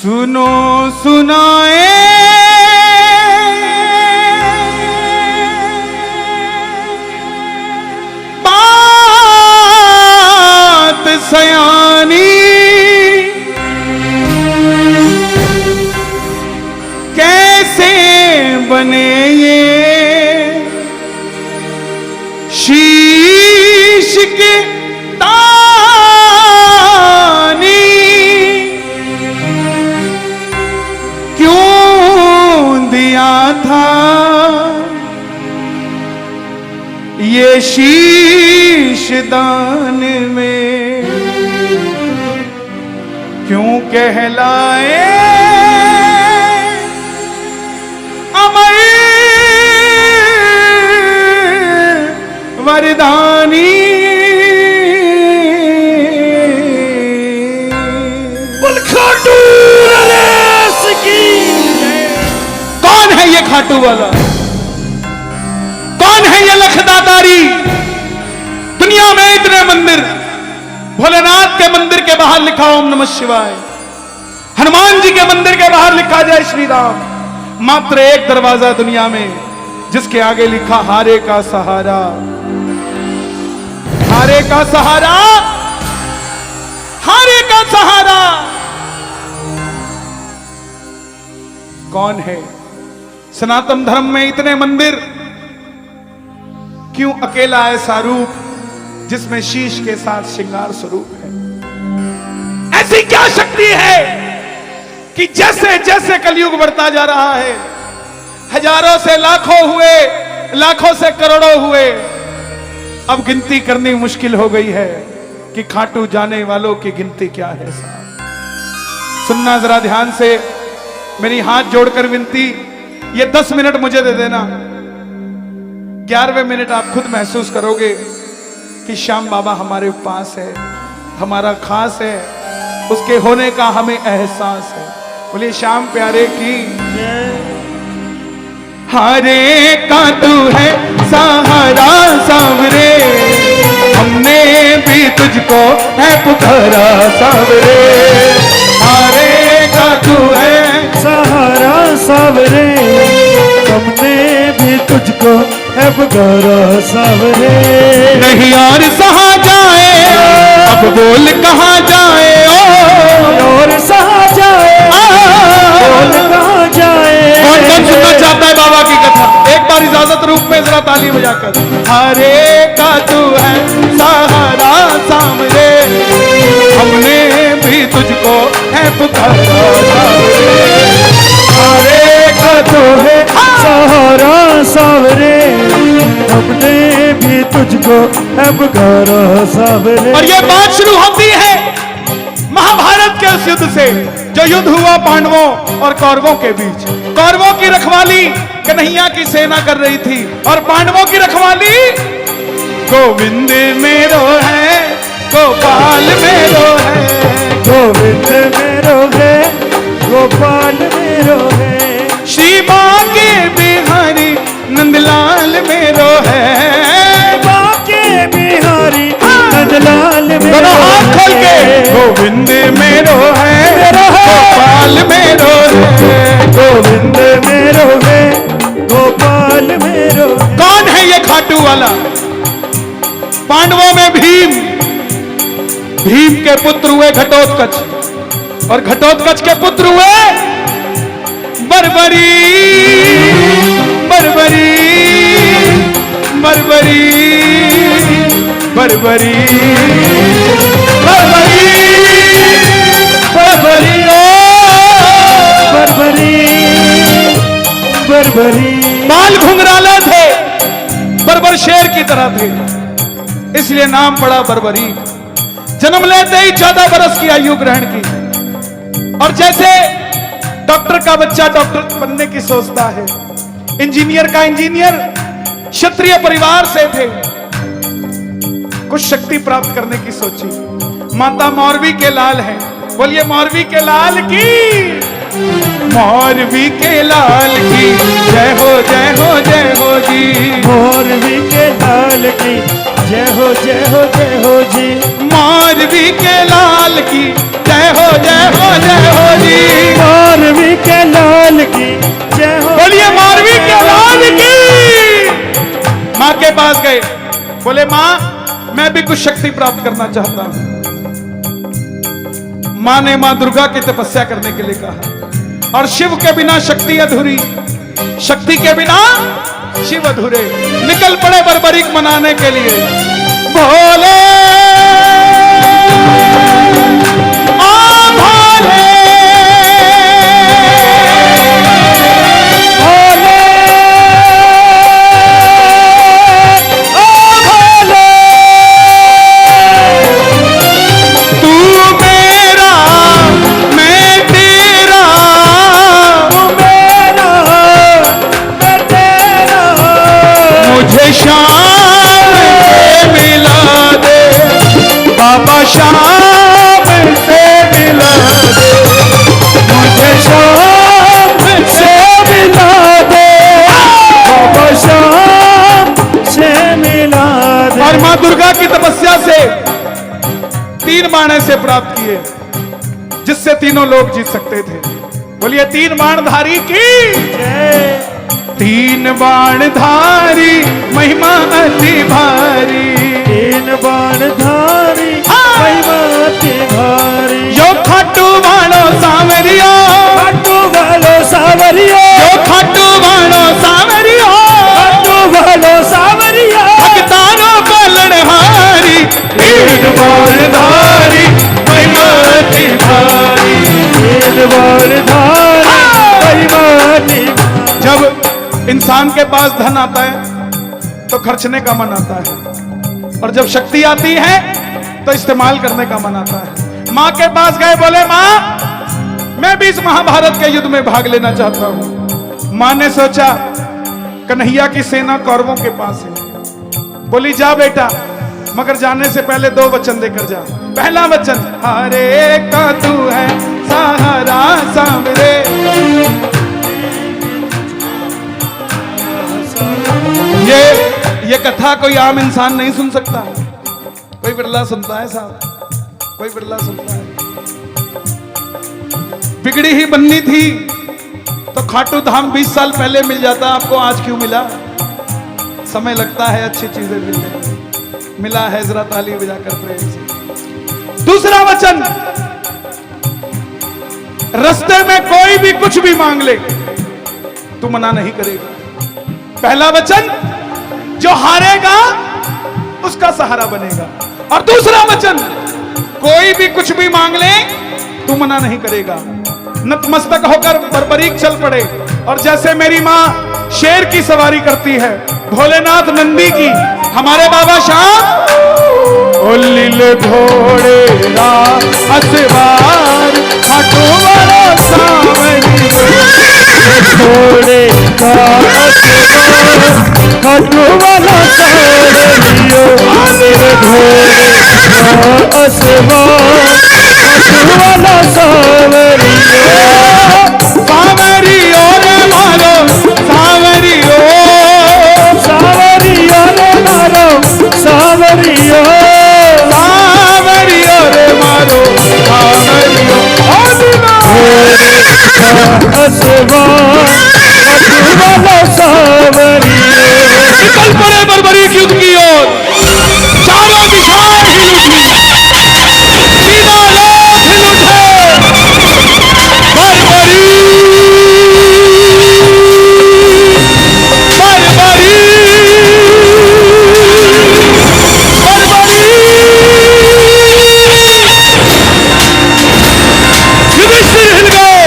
सुनो सुनाए बात सयानी, कैसे बने ये शीश के तानी, क्यों दिया था ये शीश दान में, क्यों कहलाए अमर वरदानी। खाटू कौन है ये खाटू वाला? कौन है ये लखदातारी? दुनिया में इतने मंदिर, भोलेनाथ के मंदिर के बाहर लिखा ओम नमः शिवाय, हनुमान जी के मंदिर के बाहर लिखा जय श्री राम। मात्र एक दरवाजा दुनिया में जिसके आगे लिखा हारे का सहारा, हारे का सहारा, हारे का सहारा। कौन है? सनातन धर्म में इतने मंदिर, क्यों अकेला ऐसा रूप जिसमें शीश के साथ श्रृंगार स्वरूप है? ऐसी क्या शक्ति है कि जैसे जैसे कलयुग बढ़ता जा रहा है, हजारों से लाखों हुए, लाखों से करोड़ों हुए, अब गिनती करनी मुश्किल हो गई है कि खाटू जाने वालों की गिनती क्या है। साहब सुनना जरा ध्यान से, मेरी हाथ जोड़कर विनती, ये 10 मिनट मुझे दे देना। 11वें मिनट आप खुद महसूस करोगे कि श्याम बाबा हमारे पास है, हमारा खास है, उसके होने का हमें एहसास है। बोलिए श्याम प्यारे की। हारे का तू है सहारा सावरे, हमने भी तुझको है पुकारा सावरे। हारे का तू है सहारा सावरे, हमने भी तुझको है पुकारा सावरे। नहीं और सहा जाए, अब बोल कहाँ जाए, और सहा जाए, बोल कहाँ जाए। कौन कौन सुनना चाहता है बाबा की कथा? एक बार इजाजत रूप में जरा ताली बजाकर। हरे का तू है सहारा सामने, हमने भी तुझको है पुकारा सामने। हरे का तू है सहारा सावरे, हमने भी तुझको है पुकारा सावरे। और ये बात शुरू होती है महाभारत के उस युद्ध से, जो युद्ध हुआ पांडवों और कौरवों के बीच। कौरवों की रखवाली कन्हैया की सेना कर रही थी और पांडवों की रखवाली गोविंद मेरो है, गोपाल मेरो है। गोविंद मेरो है, गोपाल मेरो है। श्री बाके बिहारी नंदलाल मेरो है, बाके बिहारी नंदलाल मेरो है। दोनों हाथ खोल के गोविंद मेरो है, गोपाल मेरो है। गोविंद मेरो है, गोपाल मेरो है। कौन है ये खाटू वाला? पांडवों में भीम, भीम के पुत्र हुए घटोत्कच, और घटोत्कच के पुत्र हुए बर्बरी, बर्बरी, बर्बरी, बर्बरी, बर्बरी, बर्बरी, ओ बर्बरी, बर्बरी। बाल घुंघराले थे, बर्बर शेर की तरह थे, इसलिए नाम पड़ा बर्बरी। जन्म लेते ही 14 बरस की आयु ग्रहण की, और जैसे डॉक्टर का बच्चा डॉक्टर बनने की सोचता है, इंजीनियर का इंजीनियर, क्षत्रिय परिवार से थे, कुछ शक्ति प्राप्त करने की सोची। माता मौरवी के लाल हैं, बोलिए मौरवी के लाल की, मौरवी के लाल की जय हो, जय हो, जय हो जी। मौरवी के लाल की जय हो, जय हो, जय हो जी। मौरवी के लाल की जय हो, जय हो, जय हो जी। पास गए, बोले मां मैं भी कुछ शक्ति प्राप्त करना चाहता हूं। मां ने मां दुर्गा की तपस्या करने के लिए कहा, और शिव के बिना शक्ति अधूरी, शक्ति के बिना शिव अधूरे। निकल पड़े बर्बरीक मनाने के लिए। भोले ओ भोले शाम से मिला दे, मुझे शाम से मिला दे, बाबा शाम से मिला दे। और मां दुर्गा की तपस्या से 3 बाण ऐसे प्राप्त किए जिससे तीनों लोग जीत सकते थे। बोलिए 3 बाणधारी की जय। 3 बाणधारी महिमा अति भारी, 3 बाणधारी महिमा अति भारी। यो खाटू वालो सावरियो, खाटू वालो सावरियो, यो खाटू वालो सावरियो, खाटू वालो सावरियो, भक्तानो पालनहारी। 3 बाणधारी महिमा अति भारी, 3 बाणधारी महिमा अति। जब इंसान के पास धन आता है तो खर्चने का मन आता है, और जब शक्ति आती है तो इस्तेमाल करने का मन आता है। मां के पास गए, बोले मां मैं भी इस महाभारत के युद्ध में भाग लेना चाहता हूं। मां ने सोचा कन्हैया की सेना कौरवों के पास है। बोली जा बेटा, मगर जाने से पहले 2 वचन देकर जा। पहला वचन, हरे का तू है सहारा सामरे। ये कथा कोई आम इंसान नहीं सुन सकता, कोई बिरला सुनता है साहब, कोई बिरला सुनता है। बिगड़ी ही बननी थी तो खाटू धाम 20 साल पहले मिल जाता, आपको आज क्यों मिला? समय लगता है अच्छी चीजें मिलने में। मिला है, जरा ताली बजाकर प्रेम से। दूसरा वचन, रास्ते में कोई भी कुछ भी मांग ले तू मना नहीं करेगा। पहला वचन, जो हारेगा उसका सहारा बनेगा। और दूसरा वचन, कोई भी कुछ भी मांग ले तू मना नहीं करेगा। नतमस्तक होकर बर्बरीक चल पड़े, और जैसे मेरी मां शेर की सवारी करती है, भोलेनाथ नंदी की, हमारे बाबा श्याम लील घोड़े असवार खाटू वाला सावरी, घोड़े का असवार खाटू वाला सावरियो, घोड़े का असवार खाटू वाला सावरियो। सावरियो रे मारो सावरियो, सावरियो रे मारो सावरियो, सावरियो रे मारो सावरियो। घोड़े का असवार खाटू वाला सावरियो। निकल पड़े बर्बरीक युद्ध की ओर, चारों दिशाएं हिल उठी, तीनों लोग हिल उठे। बर्बरी बर्बरी बर्बरी, युधिष्ठिर हिल गए,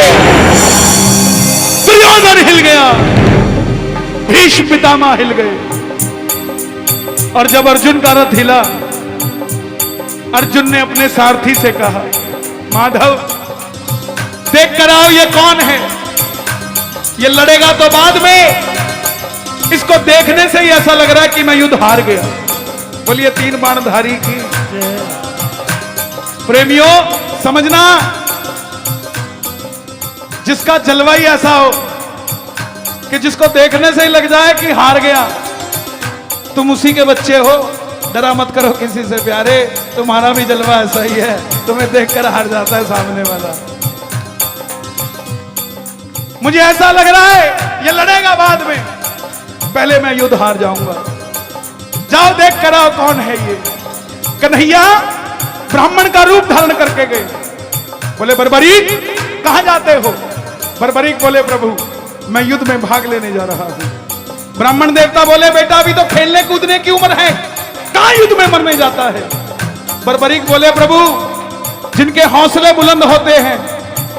दुर्योधन हिल गया, भीष्म पितामह हिल गए। और जब अर्जुन का रथ हिला, अर्जुन ने अपने सारथी से कहा, माधव देख कर आओ ये कौन है, ये लड़ेगा तो बाद में, इसको देखने से ही ऐसा लग रहा है कि मैं युद्ध हार गया। बोलिए 3 बाणधारी की प्रेमियों, समझना जिसका जलवा ही ऐसा हो कि जिसको देखने से ही लग जाए कि हार गया, तुम उसी के बच्चे हो। डरा मत करो किसी से प्यारे, तुम्हारा भी जलवा ऐसा ही है, तुम्हें देखकर हार जाता है सामने वाला। मुझे ऐसा लग रहा है ये लड़ेगा बाद में, पहले मैं युद्ध हार जाऊंगा। जाओ देख कर आओ कौन है ये। कन्हैया ब्राह्मण का रूप धारण करके गए। बोले बर्बरीक कहां जाते हो? बर्बरीक बोले प्रभु मैं युद्ध में भाग लेने जा रहा हूं। ब्राह्मण देवता बोले बेटा अभी तो खेलने कूदने की उम्र है, कहां युद्ध में मरने जाता है? बर्बरीक बोले प्रभु जिनके हौसले बुलंद होते हैं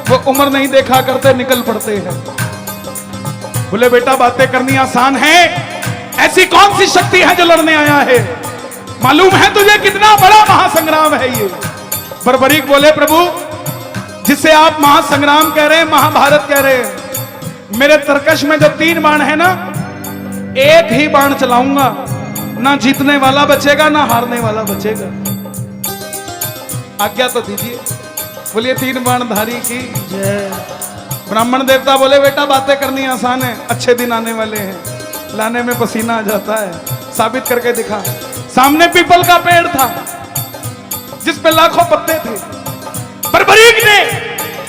वो उम्र नहीं देखा करते, निकल पड़ते हैं। बोले बेटा बातें करनी आसान है, ऐसी कौन सी शक्ति है जो लड़ने आया है? मालूम है तुझे कितना बड़ा महासंग्राम है ये? बर्बरीक बोले प्रभु जिसे आप महासंग्राम कह रहे हैं, महाभारत कह रहे हैं, मेरे तरकश में जो 3 बाण है ना, एक ही बाण चलाऊंगा, ना जीतने वाला बचेगा ना हारने वाला बचेगा। आज्ञा तो दीजिए। बोलिए 3 बाणधारी की जय। ब्राह्मण देवता बोले बेटा बातें करनी आसान है, अच्छे दिन आने वाले हैं, लाने में पसीना आ जाता है, साबित करके दिखा। सामने पीपल का पेड़ था जिस पे लाखों पत्ते थे। बर्बरीक ने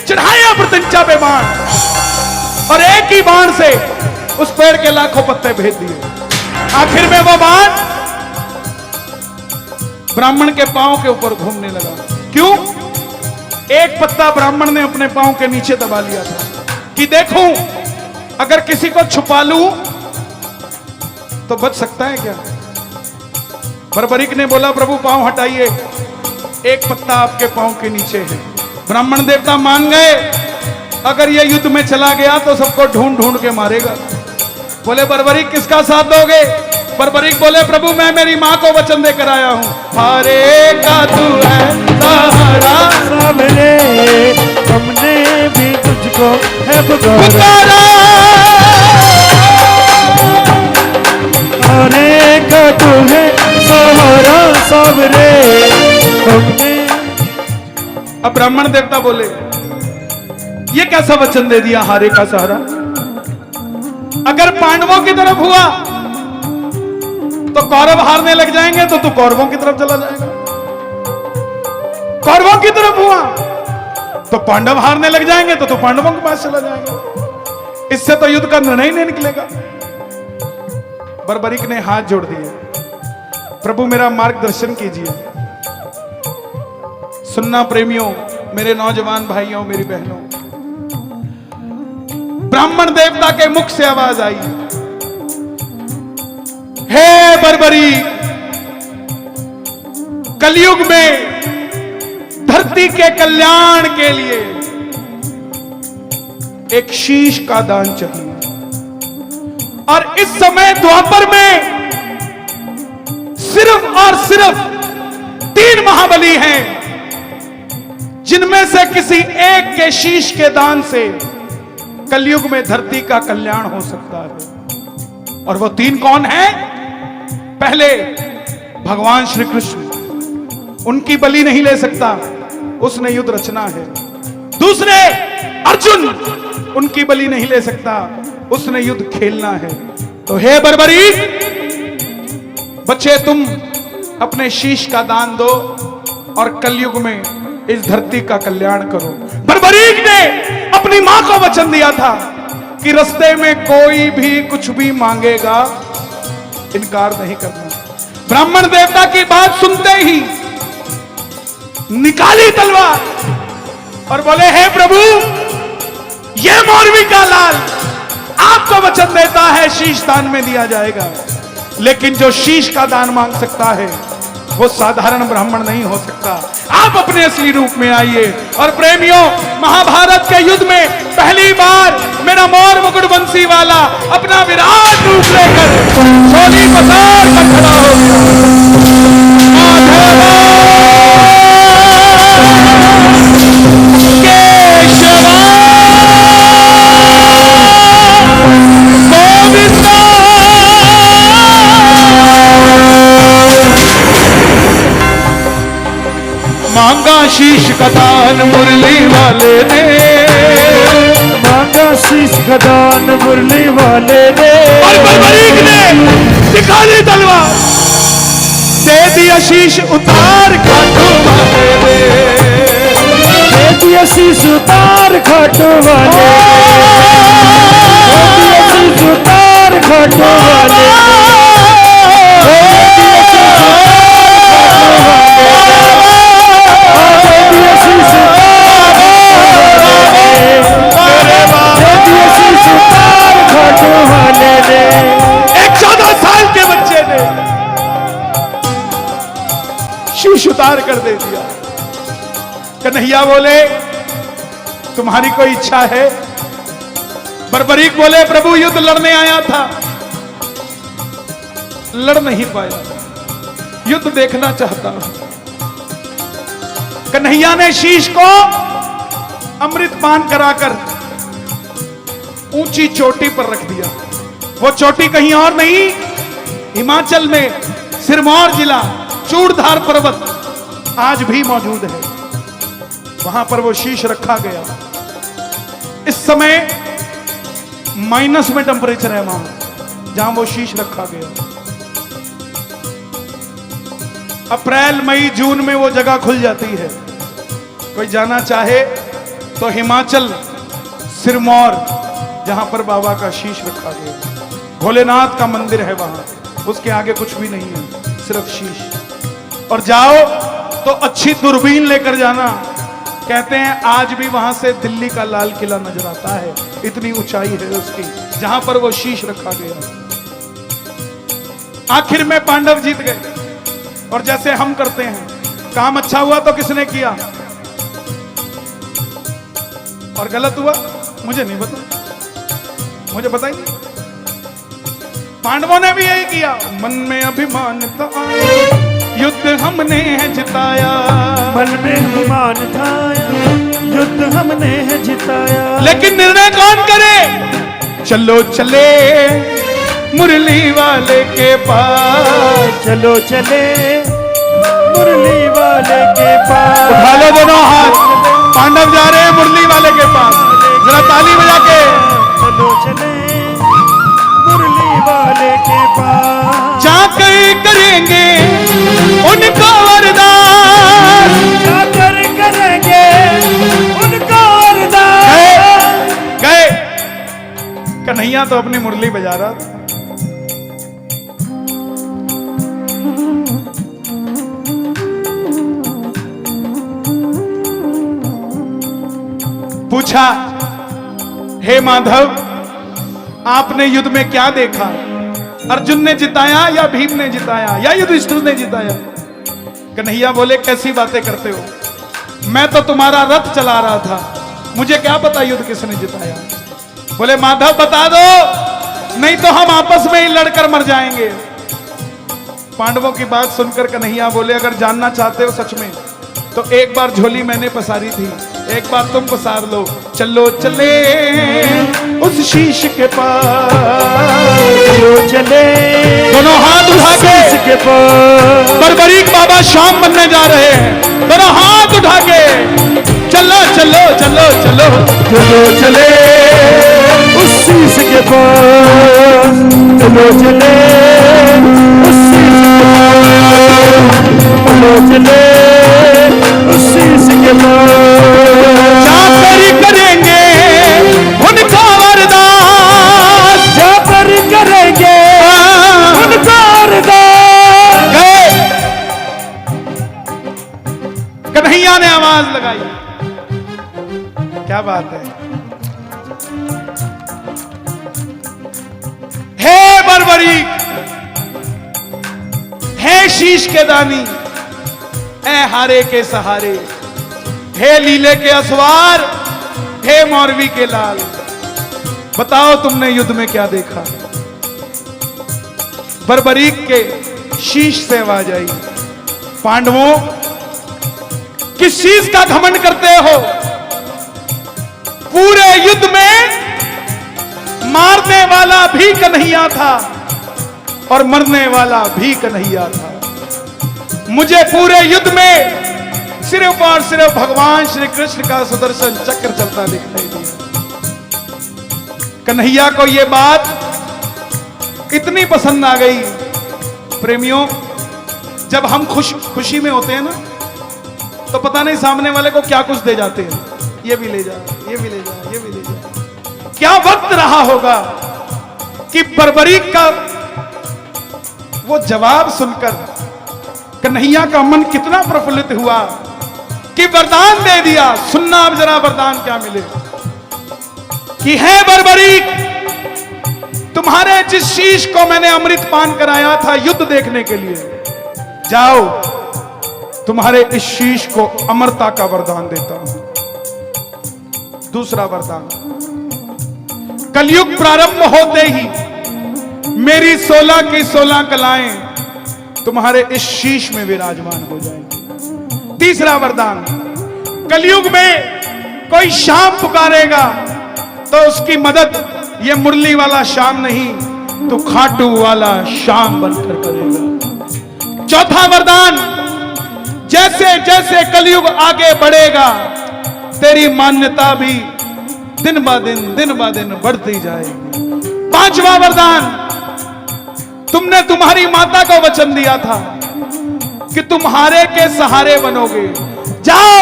चढ़ाया प्रत्यंचा पे बाण और एक ही बाण से उस पेड़ के लाखों पत्ते भेज दिए। आखिर में वो बाण ब्राह्मण के पांव के ऊपर घूमने लगा। क्यों? एक पत्ता ब्राह्मण ने अपने पांव के नीचे दबा लिया था कि देखूं अगर किसी को छुपा लूं तो बच सकता है क्या? बर्बरीक ने बोला प्रभु पांव हटाइए, एक पत्ता आपके पांव के नीचे है। ब्राह्मण देवता मान गए, अगर यह युद्ध में चला गया तो सबको ढूंढ ढूंढ के मारेगा। बोले बर्बरीक किसका साथ दोगे? बर्बरीक बोले प्रभु मैं मेरी मां को वचन देकर आया हूं, हारे का तू है सहारा, सामने हमने भी तुझको है पुकारा, हारे का तू है सहारा, सामने हमने। अब ब्राह्मण देवता बोले ये कैसा वचन दे दिया, हारे का सहारा? अगर पांडवों की तरफ हुआ तो कौरव हारने लग जाएंगे तो तू कौरवों की तरफ चला जाएगा, कौरवों की तरफ हुआ तो पांडव हारने लग जाएंगे तो तू पांडवों के पास चला जाएगा। इससे तो युद्ध का निर्णय नहीं निकलेगा। बर्बरीक ने हाथ जोड़ दिए, प्रभु मेरा मार्गदर्शन कीजिए। सुनना प्रेमियों, मेरे नौजवान भाइयों, मेरी बहनों, ब्राह्मण देवता के मुख से आवाज आई, हे बर्बरीक, कलयुग में धरती के कल्याण के लिए एक शीश का दान चाहिए। और इस समय द्वापर में सिर्फ और सिर्फ 3 महाबली हैं जिनमें से किसी एक के शीश के दान से कलयुग में धरती का कल्याण हो सकता है। और वो 3 कौन हैं? पहले भगवान श्री कृष्ण, उनकी बलि नहीं ले सकता, उसने युद्ध रचना है। दूसरे अर्जुन, उनकी बलि नहीं ले सकता, उसने युद्ध खेलना है। तो हे बर्बरीक, बच्चे तुम अपने शीश का दान दो और कलयुग में इस धरती का कल्याण करो। बर्बरीक ने अपनी मां को वचन दिया था कि रास्ते में कोई भी कुछ भी मांगेगा इनकार नहीं करना। ब्राह्मण देवता की बात सुनते ही निकाली तलवार और बोले हे प्रभु, ये मौलवी का लाल आपको वचन देता है शीश दान में दिया जाएगा, लेकिन जो शीश का दान मांग सकता है वो साधारण ब्राह्मण नहीं हो सकता। आप अपने असली रूप में आइए। और प्रेमियों, महाभारत के युद्ध में पहली बार मेरा मोर मुकुट बंसी वाला अपना विराट रूप लेकर सोनी पसार कर खड़ा हो मांगा शीश का दान मुरली वाले ने, मांगा शीश का दान मुरली वाले ने। और बर्बरीक ने दिखा दी तलवार, दे दिया शीश उतार खाटू वाले ने, दे दिया शीश उतार खाटू वाले, दे दिया शीश उतार खाटू वाले, दे दिया कन्हैया बोले तुम्हारी कोई इच्छा है? बर्बरीक बोले प्रभु युद्ध लड़ने आया था, लड़ नहीं पाया, युद्ध देखना चाहता हूं। कन्हैया ने शीश को अमृत पान कराकर ऊंची चोटी पर रख दिया। वो चोटी कहीं और नहीं, हिमाचल में सिरमौर जिला चूड़धार पर्वत आज भी मौजूद है, वहां पर वो शीश रखा गया। इस समय माइनस में टेंपरेचर है वहां जहां वो शीश रखा गया। अप्रैल मई जून में वो जगह खुल जाती है। कोई जाना चाहे तो हिमाचल सिरमौर जहां पर बाबा का शीश रखा गया, भोलेनाथ का मंदिर है वहां, उसके आगे कुछ भी नहीं है, सिर्फ शीश। और जाओ तो अच्छी दूरबीन लेकर जाना, कहते हैं आज भी वहां से दिल्ली का लाल किला नजर आता है, इतनी ऊंचाई है उसकी, जहां पर वो शीश रखा गया। आखिर में पांडव जीत गए। और जैसे हम करते हैं, काम अच्छा हुआ तो किसने किया और गलत हुआ मुझे नहीं पता, मुझे बताइए। पांडवों ने भी यही किया, मन में अभिमान था युद्ध हमने है जिताया, मन में अभिमान था युद्ध हमने है जिताया। लेकिन निर्णय कौन करे? चलो चले मुरली वाले के पास, चलो चले मुरली वाले के पास। उठा लो दोनों हाथ, पांडव जा रहे हैं मुरली वाले के पास, जरा ताली बजा के। चलो चले मुरली वाले के पास, जाकर करेंगे उनको वरदान, जाकर करेंगे उनको वरदान। गए। कन्हैया तो अपनी मुरली बजा रहा था, पूछा हे माधव आपने युद्ध में क्या देखा? अर्जुन ने जिताया या भीम ने जिताया या युधिष्ठिर ने जिताया? कन्हैया बोले कैसी बातें करते हो, मैं तो तुम्हारा रथ चला रहा था, मुझे क्या पता युद्ध किसने जिताया। बोले माधव बता दो, नहीं तो हम आपस में ही लड़कर मर जाएंगे। पांडवों की बात सुनकर कन्हैया बोले अगर जानना चाहते हो सच में तो एक बार झोली मैंने पसारी थी, एक बार तुम पसार लो। चलो चले उस शीश के पास, चलो चले दोनों हाथ उठा के पास। बर्बरीक बाबा शाम बनने जा रहे हैं, दोनों हाथ उठा के चलो चलो चलो चलो चलो चले उस शीश के पास, चलो चले उस शीश के पास, चलो चले उस शीश के पास। जाकर करेंगे उनका वरदान, जाकर करेंगे उनका वरदान। गए। कन्हैया ने आवाज लगाई, क्या बात है। हे बर्बरीक, हे शीश के दानी, हे हारे के सहारे, हे लीले के असवार, हे मौरवी के लाल, बताओ तुमने युद्ध में क्या देखा? बर्बरीक के शीश से आवाज आई, पांडवों किस चीज का घमंड करते हो? पूरे युद्ध में मारने वाला भी कन्हैया था और मरने वाला भी कन्हैया था। मुझे पूरे युद्ध में सिर्फ और सिर्फ भगवान श्री कृष्ण का सुदर्शन चक्र चलता दिखाई दिया। कन्हैया को यह बात इतनी पसंद आ गई। प्रेमियों, जब हम खुशी में होते हैं ना, तो पता नहीं सामने वाले को क्या कुछ दे जाते हैं, ये भी ले जा, ये भी ले जा, ये भी ले जा। क्या वक्त रहा होगा कि बर्बरीक का वो जवाब सुनकर कन्हैया का मन कितना प्रफुल्लित हुआ कि वरदान दे दिया। सुनना अब जरा वरदान क्या मिले कि है बर्बरीक, तुम्हारे जिस शीश को मैंने अमृत पान कराया था युद्ध देखने के लिए, जाओ तुम्हारे इस शीश को अमरता का वरदान देता हूं। दूसरा वरदान, कलयुग प्रारंभ होते ही मेरी 16 की 16 कलाएं तुम्हारे इस शीश में विराजमान हो जाएंगी। तीसरा वरदान, कलयुग में कोई श्याम पुकारेगा तो उसकी मदद ये मुरली वाला श्याम नहीं, तो खाटू वाला श्याम बनकर करेगा। चौथा वरदान, जैसे जैसे कलयुग आगे बढ़ेगा तेरी मान्यता भी दिन ब दिन बढ़ती जाएगी। पांचवा वरदान, तुमने तुम्हारी माता को वचन दिया था कि तुम्हारे के सहारे बनोगे। जाओ,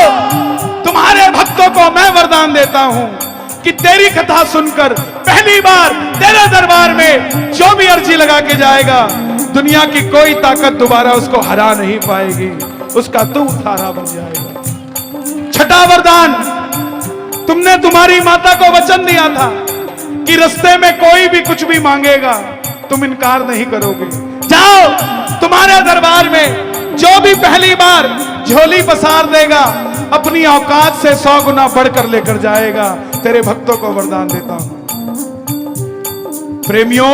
तुम्हारे भक्तों को मैं वरदान देता हूं कि तेरी कथा सुनकर पहली बार तेरे दरबार में जो भी अर्जी लगा के जाएगा, दुनिया की कोई ताकत दोबारा उसको हरा नहीं पाएगी, उसका तू थारा बन जाएगा। छठा वरदान, तुमने तुम्हारी माता को वचन दिया था कि रास्ते में कोई भी कुछ भी मांगेगा तुम इनकार नहीं करोगे। जाओ, तुम्हारे दरबार में जो भी पहली बार झोली पसार देगा अपनी औकात से 100 गुना बढ़कर लेकर जाएगा। तेरे भक्तों को वरदान देता हूं। प्रेमियों,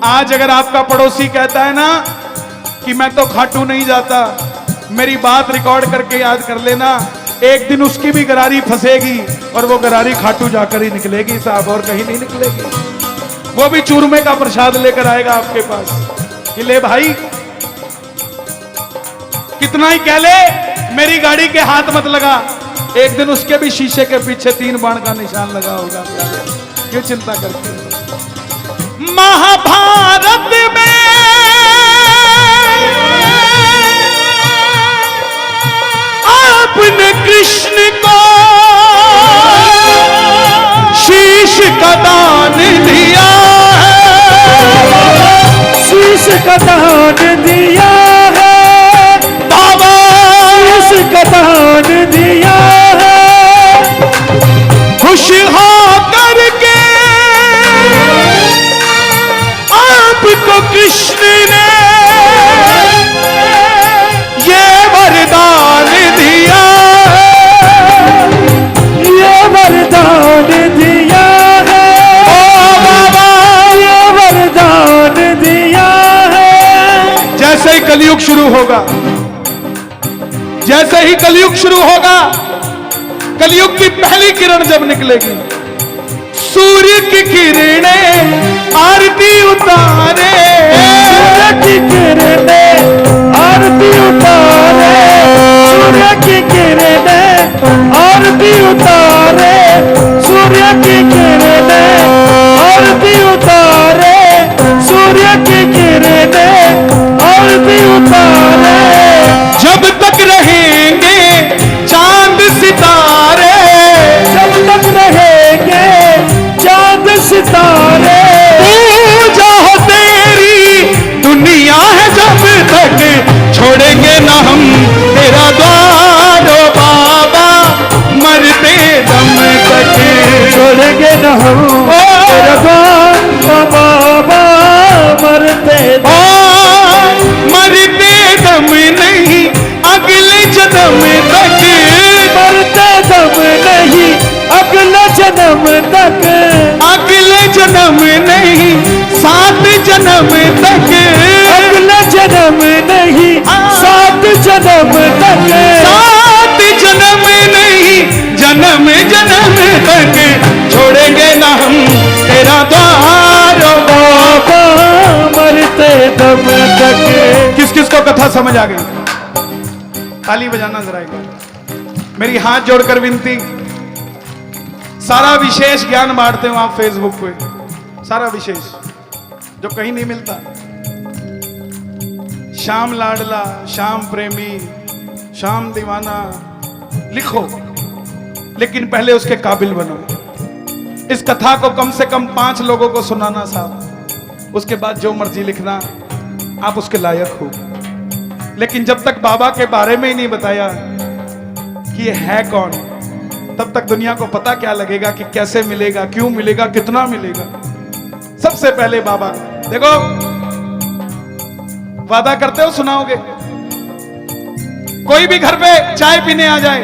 आज अगर आपका पड़ोसी कहता है ना कि मैं तो खाटू नहीं जाता, मेरी बात रिकॉर्ड करके याद कर लेना, एक दिन उसकी भी गरारी फंसेगी और वो गरारी खाटू जाकर ही निकलेगी साहब, और कहीं नहीं निकलेगी। वो भी चूरमे का प्रसाद लेकर आएगा आपके पास कि ले भाई, कितना ही कह ले मेरी गाड़ी के हाथ मत लगा, एक दिन उसके भी शीशे के पीछे 3 बाण का निशान लगा होगा। क्यों चिंता करते हो? महाभारत में आपने कृष्ण को शीश का दान दिया है, शीश का दान दिया है बाबा, शीश का दान दिया है। खुश हो करके आपको कृष्ण ने ये वरदान दिया है, ये वरदान दिया है ओ बाबा, ये वरदान दिया है। जैसे ही कलयुग शुरू होगा, जैसे ही कलयुग शुरू होगा, कलयुग की पहली किरण जब निकलेगी, सूर्य की किरणें आरती उतारे, सूर्य की किरणें आरती उतारे, सूर्य की किरणें आरती उतारे, सूर्य की किरणें आरती उतारे, सूर्य की किरणें आरती उतारे। जब तक रहेंगे चांद सितारे, जब तक रहेंगे चांद सितारे, पूजा हो तेरी दुनिया है जब तक, छोड़ेंगे ना हम तेरा द्वार ओ बाबा, मरते दम तक छोड़ेंगे न हम तेरा द्वार ओ बाबा, मरते मरते दम नहीं अगले जन्म तक, मरते दम नहीं अगले जन्म तक, अगले जन्म नहीं 7 जन्म तक, अगले जन्म नहीं 7 जन्म तक, 7 जन्म नहीं जन्म जन्म तक, छोड़ेंगे ना हम तेरा द्वार ओ बाबा, मरते दम तक। किस किस को कथा समझ आ गई? ताली बजाना जरा एक बार। मेरी हाथ जोड़कर विनती, सारा विशेष ज्ञान बांटते हो आप फेसबुक पे, सारा विशेष जो कहीं नहीं मिलता। श्याम लाडला, श्याम प्रेमी, श्याम दीवाना लिखो, लेकिन पहले उसके काबिल बनो। इस कथा को कम से कम 5 लोगों को सुनाना साहब, उसके बाद जो मर्जी लिखना, आप उसके लायक हो। लेकिन जब तक बाबा के बारे में ही नहीं बताया कि ये है कौन, तब तक दुनिया को पता क्या लगेगा कि कैसे मिलेगा, क्यों मिलेगा, कितना मिलेगा। सबसे पहले बाबा, देखो वादा करते हो सुनाओगे, कोई भी घर पे चाय पीने आ जाए,